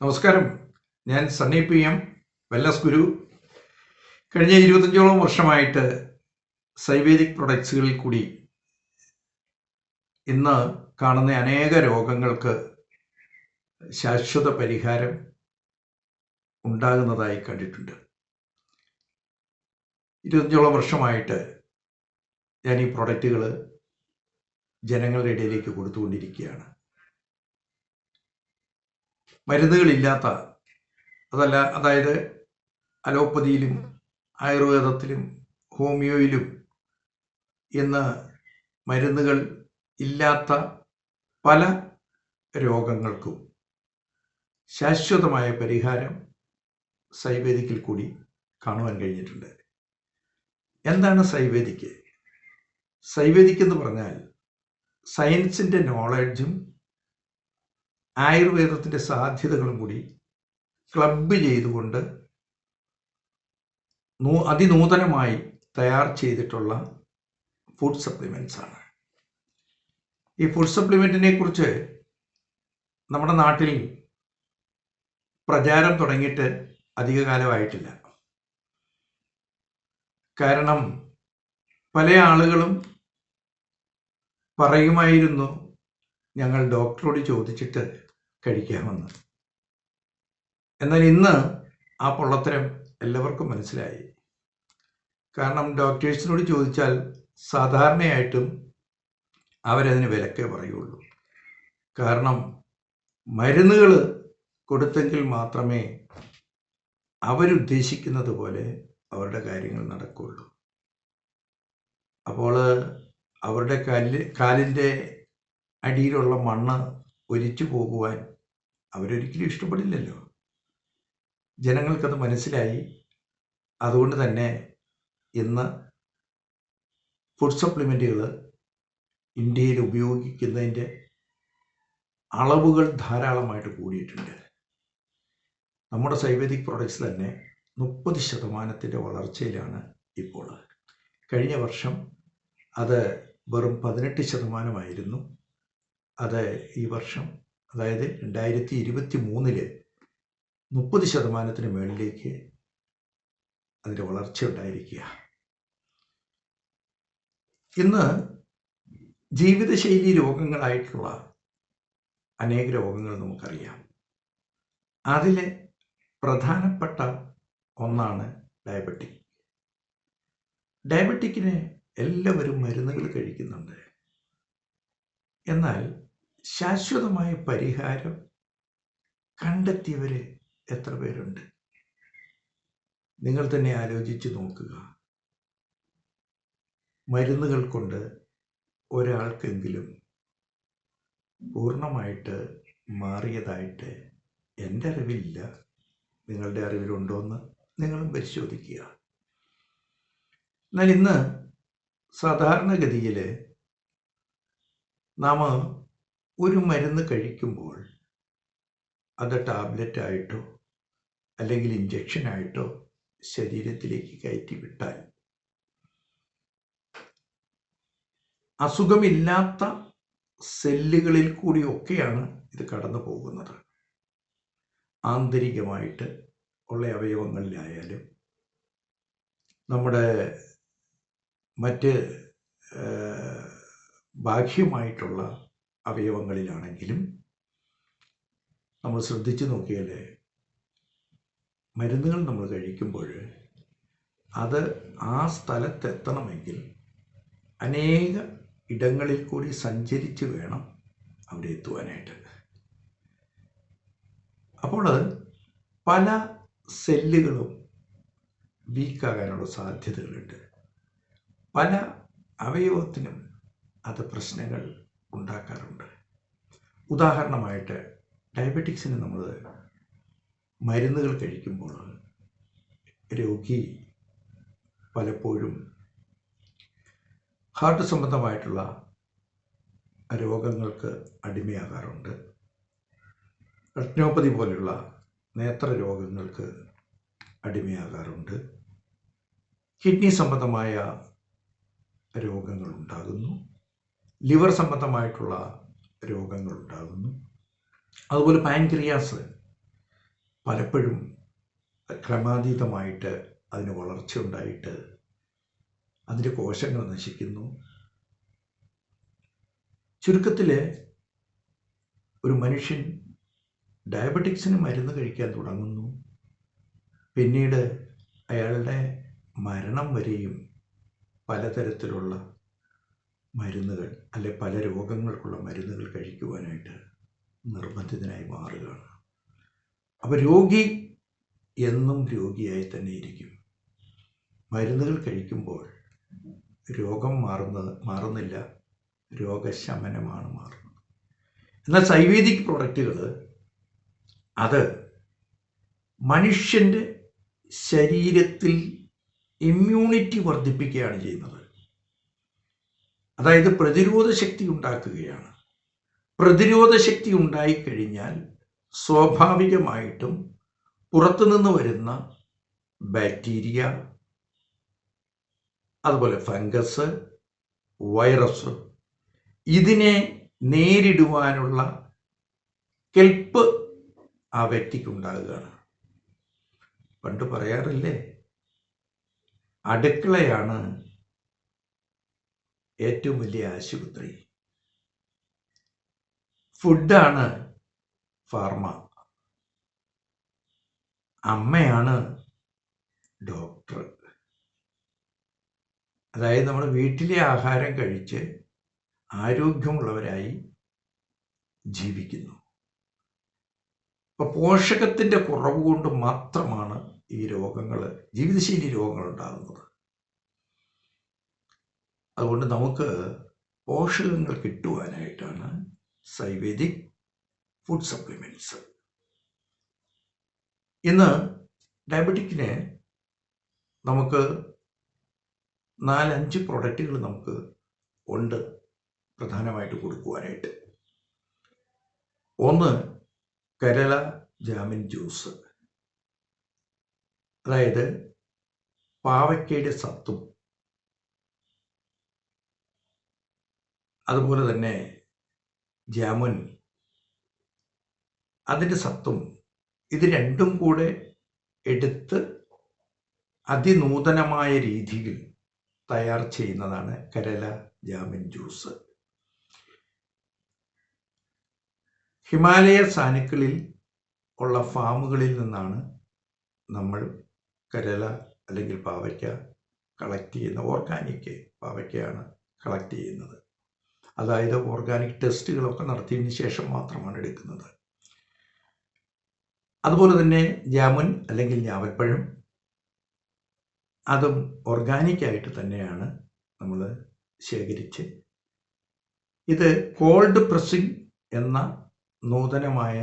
നമസ്കാരം. ഞാൻ Sunny P M, wellness ഗുരു. കഴിഞ്ഞ 25ഓളം വർഷമായിട്ട് സൈവേദിക് പ്രൊഡക്ട്സുകളിൽ കൂടി ഇന്ന് കാണുന്ന അനേക രോഗങ്ങൾക്ക് ശാശ്വത പരിഹാരം ഉണ്ടാകുന്നതായി കണ്ടിട്ടുണ്ട്. 25ഓളം വർഷമായിട്ട് ഞാൻ ഈ പ്രൊഡക്റ്റുകൾ ജനങ്ങളുടെ ഇടയിലേക്ക് കൊടുത്തുകൊണ്ടിരിക്കുകയാണ്. മരുന്നുകളില്ലാത്ത അതായത് അലോപ്പതിയിലും ആയുർവേദത്തിലും ഹോമിയോയിലും ഇന്ന് മരുന്നുകൾ ഇല്ലാത്ത പല രോഗങ്ങൾക്കും ശാശ്വതമായ പരിഹാരം സൈവേദിക്കിൽ കൂടി കാണുവാൻ കഴിഞ്ഞിട്ടുണ്ട്. എന്താണ് സൈവേദിക്ക്? സൈവേദിക് എന്ന് പറഞ്ഞാൽ സയൻസിൻ്റെ നോളജും ആയുർവേദത്തിൻ്റെ സാധ്യതകളും കൂടി ക്ലബ് ചെയ്തുകൊണ്ട് അതിനൂതനമായി തയ്യാർ ചെയ്തിട്ടുള്ള ഫുഡ് സപ്ലിമെൻറ്റ്സ് ആണ്. ഈ ഫുഡ് സപ്ലിമെൻറ്റിനെ കുറിച്ച് നമ്മുടെ നാട്ടിൽ പ്രചാരം തുടങ്ങിയിട്ട് അധികകാലമായിട്ടില്ല. കാരണം പല ആളുകളും പറയുമായിരുന്നു, ഞങ്ങൾ ഡോക്ടറോട് ചോദിച്ചിട്ട് കഴിക്കാമെന്ന്. എന്നാൽ ഇന്ന് ആ പൊള്ളത്തരം എല്ലാവർക്കും മനസ്സിലായി. കാരണം ഡോക്ടേഴ്സിനോട് ചോദിച്ചാൽ സാധാരണയായിട്ടും അവരതിന് വിലക്കേ പറയുള്ളൂ. കാരണം മരുന്നുകൾ കൊടുത്തെങ്കിൽ മാത്രമേ അവരുദ്ദേശിക്കുന്നത് പോലെ അവരുടെ കാര്യങ്ങൾ നടക്കുകയുള്ളൂ. അപ്പോൾ അവരുടെ കാലിൻ്റെ അടിയിലുള്ള മണ്ണ് ഒലിച്ചു പോകുവാൻ അവരൊരിക്കലും ഇഷ്ടപ്പെടില്ലല്ലോ. ജനങ്ങൾക്കത് മനസ്സിലായി. അതുകൊണ്ട് തന്നെ ഇന്ന് ഫുഡ് സപ്ലിമെൻറ്റുകൾ ഇന്ത്യയിൽ ഉപയോഗിക്കുന്നതിൻ്റെ അളവുകൾ ധാരാളമായിട്ട് കൂടിയിട്ടുണ്ട്. നമ്മുടെ സൈവേദിക് പ്രോഡക്ട്സ് തന്നെ 30% വളർച്ചയിലാണ് ഇപ്പോൾ. കഴിഞ്ഞ വർഷം അത് വെറും 18% അത് ഈ വർഷം, അതായത് 2023 30% മുകളിലേക്ക് അതിൻ്റെ വളർച്ച ഉണ്ടായിരിക്കുക. ഇന്ന് ജീവിതശൈലി രോഗങ്ങളായിട്ടുള്ള അനേക രോഗങ്ങൾ നമുക്കറിയാം. അതിലെ പ്രധാനപ്പെട്ട ഒന്നാണ് ഡയബറ്റിക്. ഡയബറ്റിക്കിന് എല്ലാവരും മരുന്നുകൾ കഴിക്കുന്നുണ്ട്. എന്നാൽ ശാശ്വതമായ പരിഹാരം കണ്ടെത്തിയവർ എത്ര പേരുണ്ട്? നിങ്ങൾ തന്നെ ആലോചിച്ച് നോക്കുക. മരുന്നുകൾ കൊണ്ട് ഒരാൾക്കെങ്കിലും പൂർണ്ണമായിട്ട് മാറിയതായിട്ട് എൻ്റെ അറിവില്ല. നിങ്ങളുടെ അറിവിലുണ്ടോയെന്ന് നിങ്ങളും പരിശോധിക്കുക. എന്നാൽ ഇന്ന് സാധാരണഗതിയിൽ നാം ഒരു മരുന്ന് കഴിക്കുമ്പോൾ അത് ടാബ്ലറ്റായിട്ടോ അല്ലെങ്കിൽ ഇഞ്ചക്ഷനായിട്ടോ ശരീരത്തിലേക്ക് കയറ്റി വിട്ടാൽ അസുഖമില്ലാത്ത സെല്ലുകളിൽ കൂടിയൊക്കെയാണ് ഇത് കടന്നു പോകുന്നത്. ആന്തരികമായിട്ട് ഉള്ള അവയവങ്ങളിലായാലും നമ്മുടെ മറ്റ് ബാഹ്യമായിട്ടുള്ള അവയവങ്ങളിലാണെങ്കിലും നമ്മൾ ശ്രദ്ധിച്ചു നോക്കിയാൽ മരുന്നുകൾ നമ്മൾ കഴിക്കുമ്പോൾ അത് ആ സ്ഥലത്തെത്തണമെങ്കിൽ അനേക ഇടങ്ങളിൽ കൂടി സഞ്ചരിച്ച് വേണം അവിടെ എത്തുവാനായിട്ട്. അപ്പോൾ പല സെല്ലുകളും വീക്കാകാനുള്ള സാധ്യതകളുണ്ട്. പല അവയവത്തിനും അത് പ്രശ്നങ്ങൾ ഉണ്ടാക്കാറുണ്ട്. ഉദാഹരണമായിട്ട് ഡയബറ്റിക്സിന് നമ്മൾ മരുന്നുകൾ കഴിക്കുമ്പോൾ രോഗി പലപ്പോഴും ഹാർട്ട് സംബന്ധമായിട്ടുള്ള രോഗങ്ങൾക്ക് അടിമയാകാറുണ്ട്. റെറ്റിനോപ്പതി പോലുള്ള നേത്ര രോഗങ്ങൾക്ക് അടിമയാകാറുണ്ട്. കിഡ്നി സംബന്ധമായ രോഗങ്ങളുണ്ടാകുന്നു. ലിവർ സംബന്ധമായിട്ടുള്ള രോഗങ്ങളുണ്ടാകുന്നു. അതുപോലെ പാൻക്രിയാസ് പലപ്പോഴും ക്രമാതീതമായിട്ട് അതിന് വളർച്ച ഉണ്ടായിട്ട് അതിൻ്റെ കോശങ്ങൾ നശിക്കുന്നു. ചുരുക്കത്തിൽ ഒരു മനുഷ്യൻ ഡയബറ്റിക്സിന് മരുന്ന് കഴിക്കാൻ തുടങ്ങുന്നു. പിന്നീട് അയാളുടെ മരണം വരെയും പലതരത്തിലുള്ള മരുന്നുകൾ അല്ലെ പല രോഗങ്ങൾക്കുള്ള മരുന്നുകൾ കഴിക്കുവാനായിട്ട് നിർബന്ധിതനായി മാറുകയാണ്. അപ്പോൾ രോഗി എന്നും രോഗിയായി തന്നെ ഇരിക്കും. മരുന്നുകൾ കഴിക്കുമ്പോൾ രോഗം മാറുന്നില്ല, രോഗശമനമാണ് മാറുന്നത്. എന്നാൽ ആയുർവേദിക് പ്രോഡക്റ്റുകൾ അത് മനുഷ്യൻ്റെ ശരീരത്തിൽ ഇമ്മ്യൂണിറ്റി വർദ്ധിപ്പിക്കുകയാണ് ചെയ്യുന്നത്. അതായത് പ്രതിരോധ ശക്തി ഉണ്ടാക്കുകയാണ്. പ്രതിരോധ ശക്തി ഉണ്ടായിക്കഴിഞ്ഞാൽ സ്വാഭാവികമായിട്ടും പുറത്തുനിന്ന് വരുന്ന ബാക്ടീരിയ, അതുപോലെ ഫംഗസ്, വൈറസ്, ഇതിനെ നേരിടുവാനുള്ള കെൽപ്പ് ആ വ്യക്തിക്കുണ്ടാകുകയാണ്. പണ്ട് പറയാറില്ലേ, അടുക്കളയാണ് ഏറ്റവും വലിയ ആശുപത്രി, ഫുഡാണ് ഫാർമ, അമ്മയാണ് ഡോക്ടർ. അതായത് നമ്മൾ വീട്ടിലെ ആഹാരം കഴിച്ച് ആരോഗ്യമുള്ളവരായി ജീവിക്കുന്നു. അപ്പോൾ പോഷകത്തിൻ്റെ കുറവ് കൊണ്ട് മാത്രമാണ് ഈ രോഗങ്ങൾ, ജീവിതശൈലി രോഗങ്ങൾ ഉണ്ടാകുന്നത്. അതുകൊണ്ട് നമുക്ക് പോഷകങ്ങൾ കിട്ടുവാനായിട്ടാണ് ആയുർവേദിക് ഫുഡ് സപ്ലിമെൻറ്റ്സ്. ഇന്ന് ഡയബറ്റിക്കിന് നമുക്ക് 4-5 പ്രൊഡക്റ്റുകൾ നമുക്ക് ഉണ്ട് പ്രധാനമായിട്ട് കൊടുക്കുവാനായിട്ട്. ഒന്ന് കരള ജാമിൻ ജ്യൂസ്, അതായത് പാവയ്ക്കയുടെ സത്തും അതുപോലെ തന്നെ ജാമുൻ അതിൻ്റെ സത്തും ഇത് രണ്ടും കൂടെ എടുത്ത് അതിനൂതനമായ രീതിയിൽ തയ്യാർ ചെയ്യുന്നതാണ് കരള ജാമിൻ ജ്യൂസ്. ഹിമാലയ സാനുക്കളിൽ ഉള്ള ഫാമുകളിൽ നിന്നാണ് നമ്മൾ കരള അല്ലെങ്കിൽ പാവയ്ക്ക കളക്ട് ചെയ്യുന്ന, ഓർഗാനിക് പാവയ്ക്കയാണ് കളക്ട് ചെയ്യുന്നത്. അതായത് ഓർഗാനിക് ടെസ്റ്റുകളൊക്കെ നടത്തിയതിന് ശേഷം മാത്രമാണ് എടുക്കുന്നത്. അതുപോലെ തന്നെ ജാമുൻ അല്ലെങ്കിൽ ഞാവൽപ്പഴം, അതും ഓർഗാനിക്കായിട്ട് തന്നെയാണ് നമ്മൾ ശേഖരിച്ച്, ഇത് കോൾഡ് പ്രസ്സിംഗ് എന്ന നൂതനമായ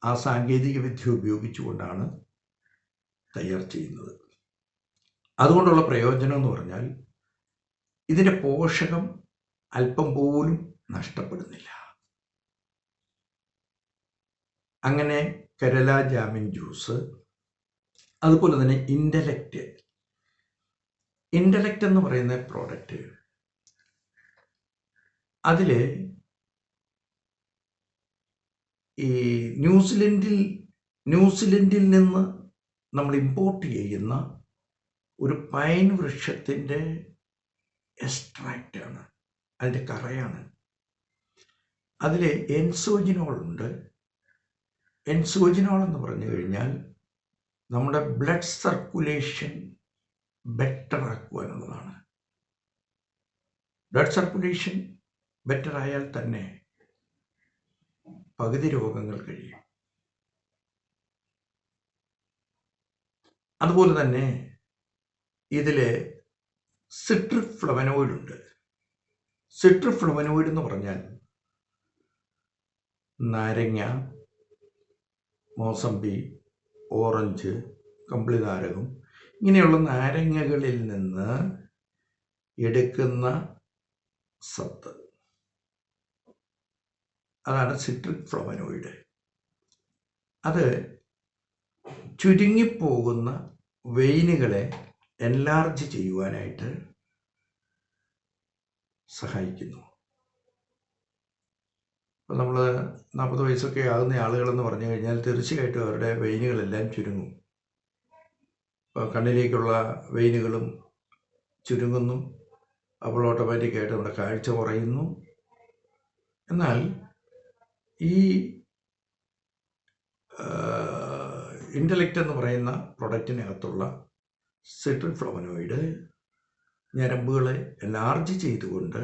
ആ സാങ്കേതിക വിദ്യ ഉപയോഗിച്ചുകൊണ്ടാണ് തയ്യാർ ചെയ്യുന്നത്. അതുകൊണ്ടുള്ള പ്രയോജനം എന്ന് പറഞ്ഞാൽ ഇതിൻ്റെ പോഷകം അല്പം പോലും നഷ്ടപ്പെടുന്നില്ല. അങ്ങനെ കരള ജാമിൻ ജ്യൂസ്, അതുപോലെ തന്നെ ഇൻ്റലക്റ്റ് എന്ന് പറയുന്ന പ്രോഡക്റ്റ്, അതിൽ ഈ ന്യൂസിലൻഡിൽ നിന്ന് നമ്മൾ ഇമ്പോർട്ട് ചെയ്യുന്ന ഒരു പൈൻ വൃക്ഷത്തിൻ്റെ എക്സ്ട്രാക്റ്റാണ്, അതിൻ്റെ കറയാണ്. അതിൽ എൻസോജിനോൾ ഉണ്ട്. എൻസോജിനോൾ എന്ന് പറഞ്ഞു കഴിഞ്ഞാൽ നമ്മുടെ ബ്ലഡ് സർക്കുലേഷൻ ബെറ്റർ ആക്കുവാനുള്ളതാണ്. ബ്ലഡ് സർക്കുലേഷൻ ബെറ്റർ ആയാൽ തന്നെ പകുതി രോഗങ്ങൾ കഴിയും. അതുപോലെ തന്നെ ഇതിൽ സിട്രിക് ഫ്ലവനോയിഡ് ഉണ്ട്. സിട്രിക് ഫ്ലവനോയിഡ് എന്ന് പറഞ്ഞാൽ നാരങ്ങ, മോസമ്പി, ഓറഞ്ച്, കമ്പിളിനാരകം ഇങ്ങനെയുള്ള നാരങ്ങകളിൽ നിന്ന് എടുക്കുന്ന സത്ത്, അതാണ് സിട്രിക് ഫ്ലവനോയിഡ്. അത് ചുരുങ്ങിപ്പോകുന്ന വെയിനുകളെ എൻലാർജ് ചെയ്യുവാനായിട്ട് സഹായിക്കുന്നു. ഇപ്പോൾ നമ്മൾ 40 വയസ്സൊക്കെ ആകുന്ന ആളുകളെന്ന് പറഞ്ഞു കഴിഞ്ഞാൽ തീർച്ചയായിട്ടും അവരുടെ വെയിനുകളെല്ലാം ചുരുങ്ങും. ഇപ്പോൾ കണ്ണിലേക്കുള്ള വെയിനുകളും ചുരുങ്ങുന്നു. അപ്പോൾ ഓട്ടോമാറ്റിക്കായിട്ട് നമ്മുടെ കാഴ്ച കുറയുന്നു. എന്നാൽ ഈ ഇൻ്റലക്റ്റ് എന്ന് പറയുന്ന പ്രൊഡക്റ്റിനകത്തുള്ള സിട്രിക് ഫ്ലവനോയിഡ് ഞരമ്പുകളെ എൻലാർജ് ചെയ്തുകൊണ്ട്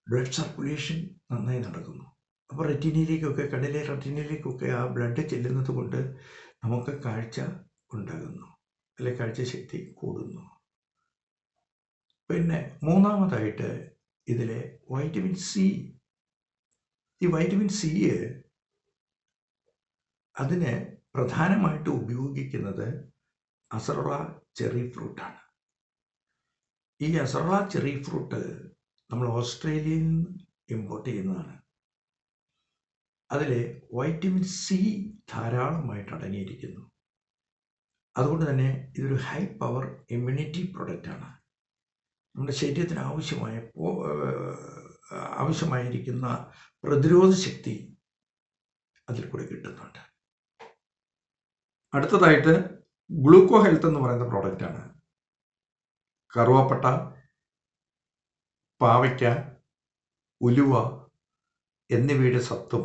ബ്ലഡ് സർക്കുലേഷൻ നന്നായി നടക്കുന്നു. അപ്പോൾ റെറ്റിനയിലേക്കൊക്കെ, കണ്ണിലെ റെറ്റിനയിലേക്കൊക്കെ ആ ബ്ലഡ് ചെല്ലുന്നത് കൊണ്ട് നമുക്ക് കാഴ്ച ഉണ്ടാകുന്നു, അല്ലെ കാഴ്ച ശക്തി കൂടുന്നു. പിന്നെ മൂന്നാമതായിട്ട് ഇതിലെ വൈറ്റമിൻ സി. ഈ വൈറ്റമിൻ സി അതിന് പ്രധാനമായിട്ട് ഉപയോഗിക്കുന്നത് അസറോള ചെറി ഫ്രൂട്ടാണ്. ഈ അസറോള ചെറി ഫ്രൂട്ട് നമ്മൾ ഓസ്ട്രേലിയയിൽ നിന്ന് ഇമ്പോർട്ട് ചെയ്യുന്നതാണ്. അതിൽ വൈറ്റമിൻ സി ധാരാളമായിട്ട് അടങ്ങിയിരിക്കുന്നു. അതുകൊണ്ട് തന്നെ ഇതൊരു ഹൈ പവർ ഇമ്മ്യൂണിറ്റി പ്രൊഡക്റ്റാണ്. നമ്മുടെ ശരീരത്തിന് ആവശ്യമായിരിക്കുന്ന പ്രതിരോധ ശക്തി അതിൽ കൂടെ കിട്ടുന്നുണ്ട്. അടുത്തതായിട്ട് ഗ്ലൂക്കോ ഹെൽത്ത് എന്ന് പറയുന്ന പ്രോഡക്റ്റാണ്. കറുവാപ്പട്ട, പാവയ്ക്ക, ഉലുവ എന്നിവയുടെ സത്തും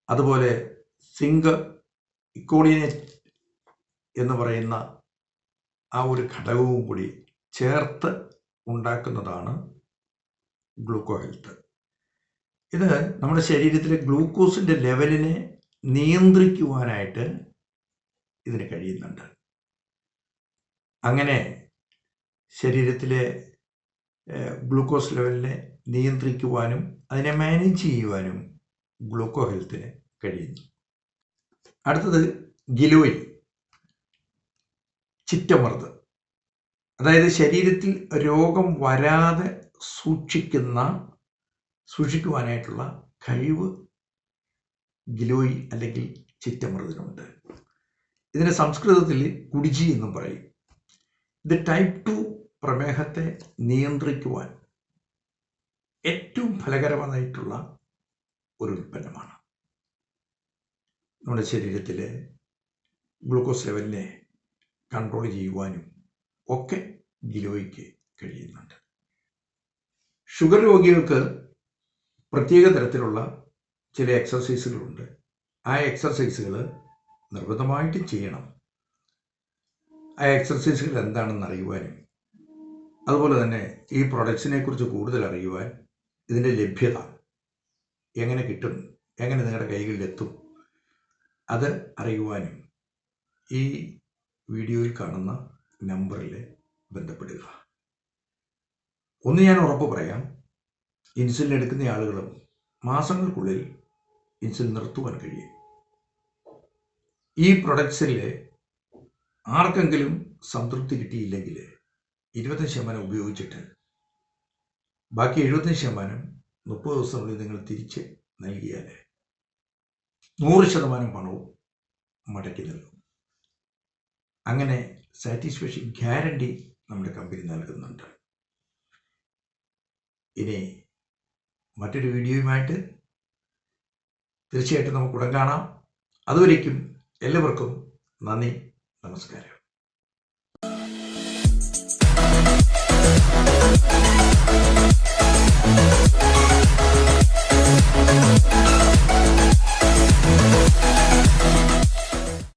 അതുപോലെ സിങ്ക്, ഇക്കോളിനേറ്റ് എന്ന് പറയുന്ന ആ ഒരു ഘടകവും കൂടി ചേർത്ത് ഉണ്ടാക്കുന്നതാണ് ഗ്ലൂക്കോ ഹെൽത്ത്. ഇത് നമ്മുടെ ശരീരത്തിലെ ഗ്ലൂക്കോസിൻ്റെ ലെവലിനെ നിയന്ത്രിക്കുവാനായിട്ട് ഇതിന് കഴിയുന്നുണ്ട്. അങ്ങനെ ശരീരത്തിലെ ഗ്ലൂക്കോസ് ലെവലിനെ നിയന്ത്രിക്കുവാനും അതിനെ മാനേജ് ചെയ്യുവാനും ഗ്ലൂക്കോ ഹെൽത്തിന് കഴിയുന്നു. അടുത്തത് ഗിലോയിൽ, ചിറ്റമൃത്. അതായത് ശരീരത്തിൽ രോഗം വരാതെ സൂക്ഷിക്കുവാനായിട്ടുള്ള കഴിവ് ഗിലോയിൽ അല്ലെങ്കിൽ ചിറ്റമൃതിനുണ്ട്. ഇതിനെ സംസ്കൃതത്തിൽ കുടിജി എന്നും പറയും. ഇത് ടൈപ്പ് 2 പ്രമേഹത്തെ നിയന്ത്രിക്കുവാൻ ഏറ്റവും ഫലകരമായിട്ടുള്ള ഒരു ഉൽപ്പന്നമാണ്. നമ്മുടെ ശരീരത്തിലെ ഗ്ലൂക്കോസ് ലെവലിനെ കൺട്രോൾ ചെയ്യുവാനും ഒക്കെ ഗിലോയ്ക്ക് കഴിയുന്നുണ്ട്. ഷുഗർ രോഗികൾക്ക് പ്രത്യേക തരത്തിലുള്ള ചില എക്സർസൈസുകളുണ്ട്. ആ എക്സർസൈസുകൾ നിർബന്ധമായിട്ട് ചെയ്യണം. ആ എക്സർസൈസുകൾ എന്താണെന്ന് അറിയുവാനും അതുപോലെ തന്നെ ഈ പ്രൊഡക്ട്സിനെ കുറിച്ച് കൂടുതൽ അറിയുവാൻ, ഇതിൻ്റെ ലഭ്യത എങ്ങനെ കിട്ടും, എങ്ങനെ നിങ്ങളുടെ കൈകളിലെത്തും, അത് അറിയുവാനും ഈ വീഡിയോയിൽ കാണുന്ന നമ്പറിൽ ബന്ധപ്പെടുക. ഒന്ന് ഞാൻ ഉറപ്പ് പറയാം, ഇൻസുലിൻ എടുക്കുന്ന ആളുകളും മാസങ്ങൾക്കുള്ളിൽ ഇൻസുലിൻ നിർത്തുവാൻ കഴിയും. ഈ പ്രൊഡക്ട്സിൽ ആർക്കെങ്കിലും സംതൃപ്തി കിട്ടിയില്ലെങ്കിൽ 25% ഉപയോഗിച്ചിട്ട് ബാക്കി 75% 30 ദിവസത്തിനുള്ളിൽ നിങ്ങൾ തിരിച്ച് നൽകിയാൽ 100% പണവും മടക്കി നൽകും. അങ്ങനെ സാറ്റിസ്ഫാക്ഷൻ ഗ്യാരണ്ടി നമ്മുടെ കമ്പനി നൽകുന്നുണ്ട്. ഇനി മറ്റൊരു വീഡിയോയുമായിട്ട് തീർച്ചയായിട്ടും നമുക്ക് ഉടൻ കാണാം. അതുവരേക്കും എല്ലാവർക്കും നന്ദി, നമസ്കാരം.